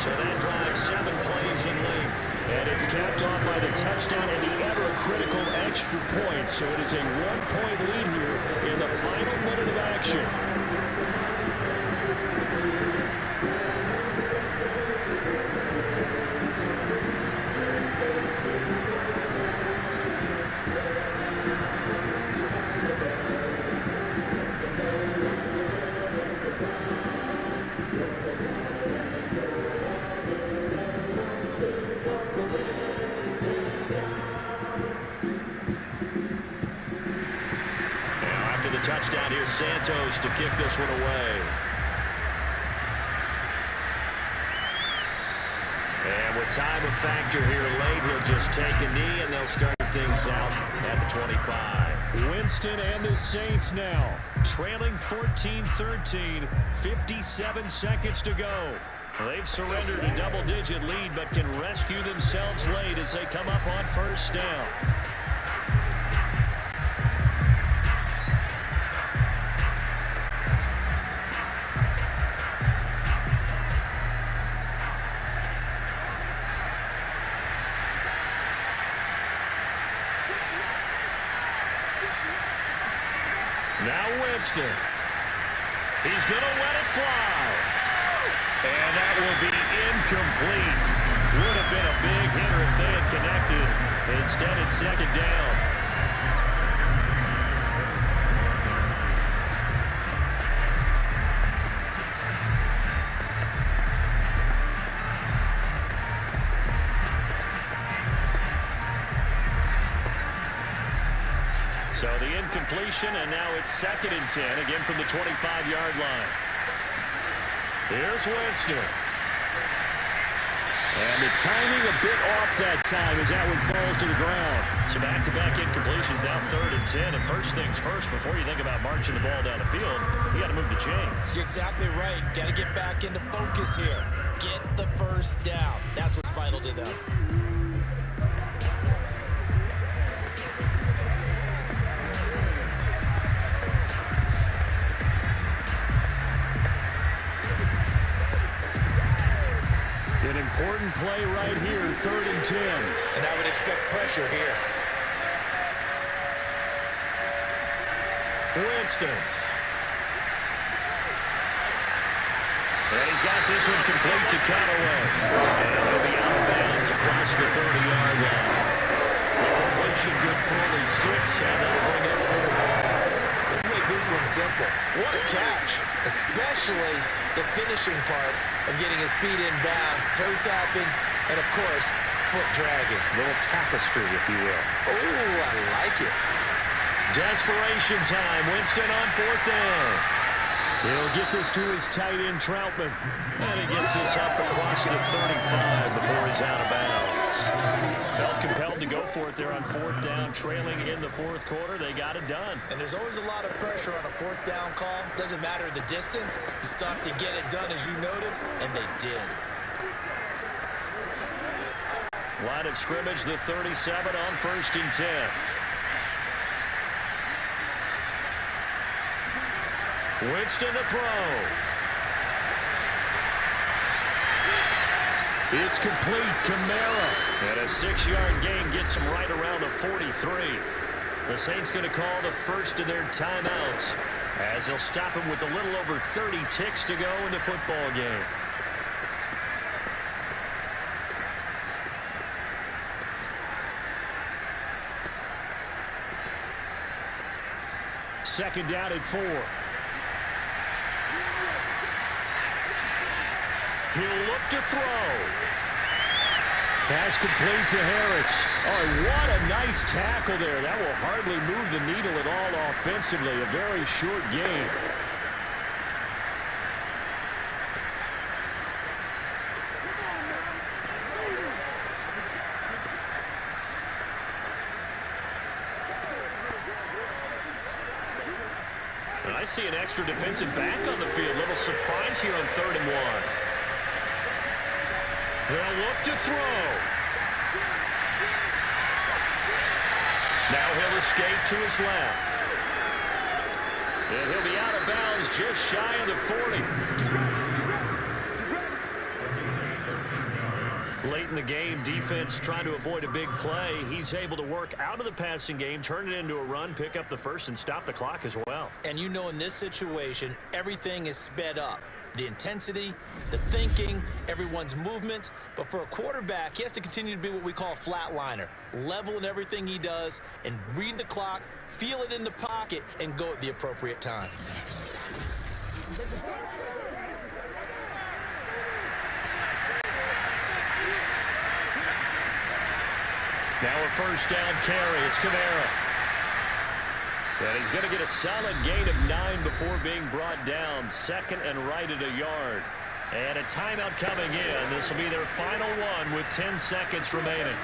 So that drives 7 plays in length. And it's capped off by the touchdown and the ever-critical extra point. So it is a 1-point lead here in the final minute of action. Touchdown here, Santos to kick this one away. And with time a factor here late, he'll just take a knee and they'll start things out at the 25. Winston and the Saints now trailing 14-13, 57 seconds to go. They've surrendered a double-digit lead but can rescue themselves late as they come up on first down. Now Winston. He's going to let it fly. And that will be incomplete. Would have been a big hitter if they had connected. Instead, it's 2nd down. So the incompletion, and now it's 2nd and 10, again from the 25-yard line. Here's Winston. And the timing a bit off that time as that one falls to the ground. So back-to-back incompletions, now 3rd and 10. And first things first, before you think about marching the ball down the field, you got to move the chains. You're exactly right. Got to get back into focus here. Get the first down. That's what's vital to them. An important play right here, 3rd and 10. And I would expect pressure here. Winston. And he's got this one complete to Callaway. And he'll be out of bounds across the 30-yard line. simple. What a catch, especially the finishing part of getting his feet in bounds, toe tapping, and of course, foot dragging. A little tapestry, if you will. Oh, I like it. Desperation time. Winston on fourth down. He'll get this to his tight end, Troutman. And he gets this up across the 35 before he's out of bounds. Felt compelled to go for it there on fourth down, trailing in the fourth quarter. They got it done. And there's always a lot of pressure on a fourth down call. Doesn't matter the distance. You stop to get it done, as you noted, and they did. Line of scrimmage, the 37 on 1st and 10. Winston to throw. It's complete. Kamara. And a 6-yard gain gets him right around the 43. The Saints going to call the first of their timeouts as they'll stop him with a little over 30 ticks to go in the football game. Second down at 4. He'll look to throw. Pass complete to Harris. Oh, what a nice tackle there. That will hardly move the needle at all offensively. A very short game. I see an extra defensive back on the field. Little surprise here on 3rd and 1. They'll look to throw. Now he'll escape to his left. And he'll be out of bounds just shy of the 40. Late in the game, defense trying to avoid a big play. He's able to work out of the passing game, turn it into a run, pick up the first, and stop the clock as well. And you know, in this situation, everything is sped up. The intensity, the thinking, everyone's movements. But for a quarterback, he has to continue to be what we call a flatliner. Level in everything he does and read the clock, feel it in the pocket, and go at the appropriate time. Now a first down carry. It's Kamara. And he's going to get a solid gain of 9 before being brought down. Second and right at a yard. And a timeout coming in. This will be their final one with 10 seconds remaining.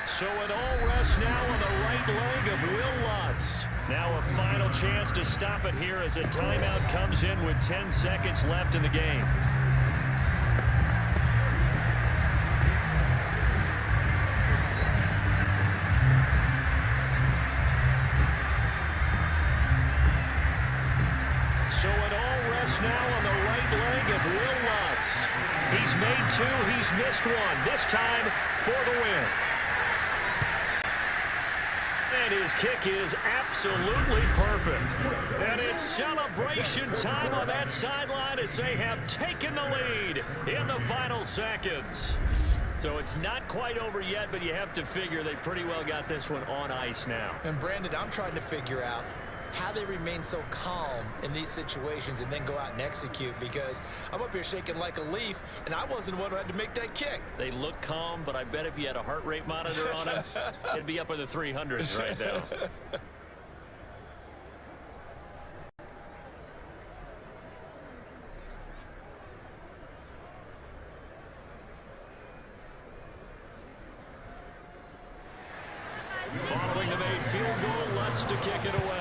So it all rests now on the right leg of Will Lutz. Now a final chance to stop it here as a timeout comes in with 10 seconds left in the game. So it all rests now on the right leg of Will Lutz. He's made 2, he's missed 1. This time for the win. And his kick is absolutely perfect. And it's celebration time on that sideline as they have taken the lead in the final seconds. So it's not quite over yet, but you have to figure they pretty well got this one on ice now. And Brandon, I'm trying to figure out how they remain so calm in these situations and then go out and execute, because I'm up here shaking like a leaf, and I wasn't the one who had to make that kick. They look calm, but I bet if you had a heart rate monitor on him, it'd be up in the 300s right now. Following the made field goal, Lutz to kick it away.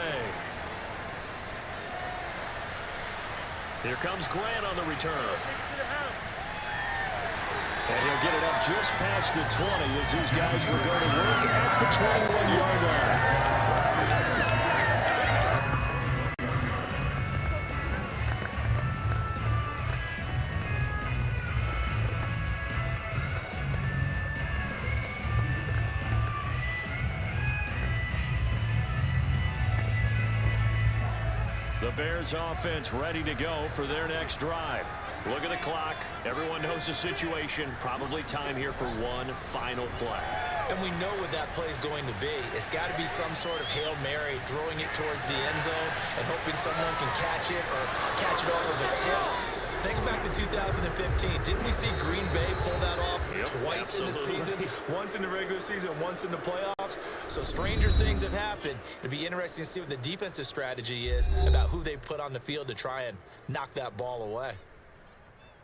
Here comes Grant on the return. And he'll get it up just past the 20 as these guys were going to work at the 21-yard line. The Bears offense ready to go for their next drive. Look at the clock. Everyone knows the situation. Probably time here for one final play. And we know what that play is going to be. It's got to be some sort of Hail Mary, throwing it towards the end zone and hoping someone can catch it or catch it off of a tip. Think back to 2015. Didn't we see Green Bay pull that off twice in the season? Once in the regular season, once in the playoffs. So stranger things have happened. It'll be interesting to see what the defensive strategy is about who they put on the field to try and knock that ball away.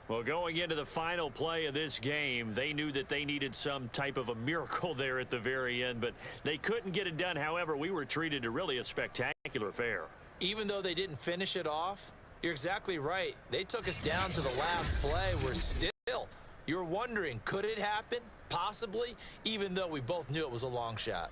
Well, going into the final play of this game, they knew that they needed some type of a miracle there at the very end, but they couldn't get it done. However, we were treated to really a spectacular affair. Even though they didn't finish it off, you're exactly right. They took us down to the last play. We're still, you're wondering, could it happen? Possibly, even though we both knew it was a long shot.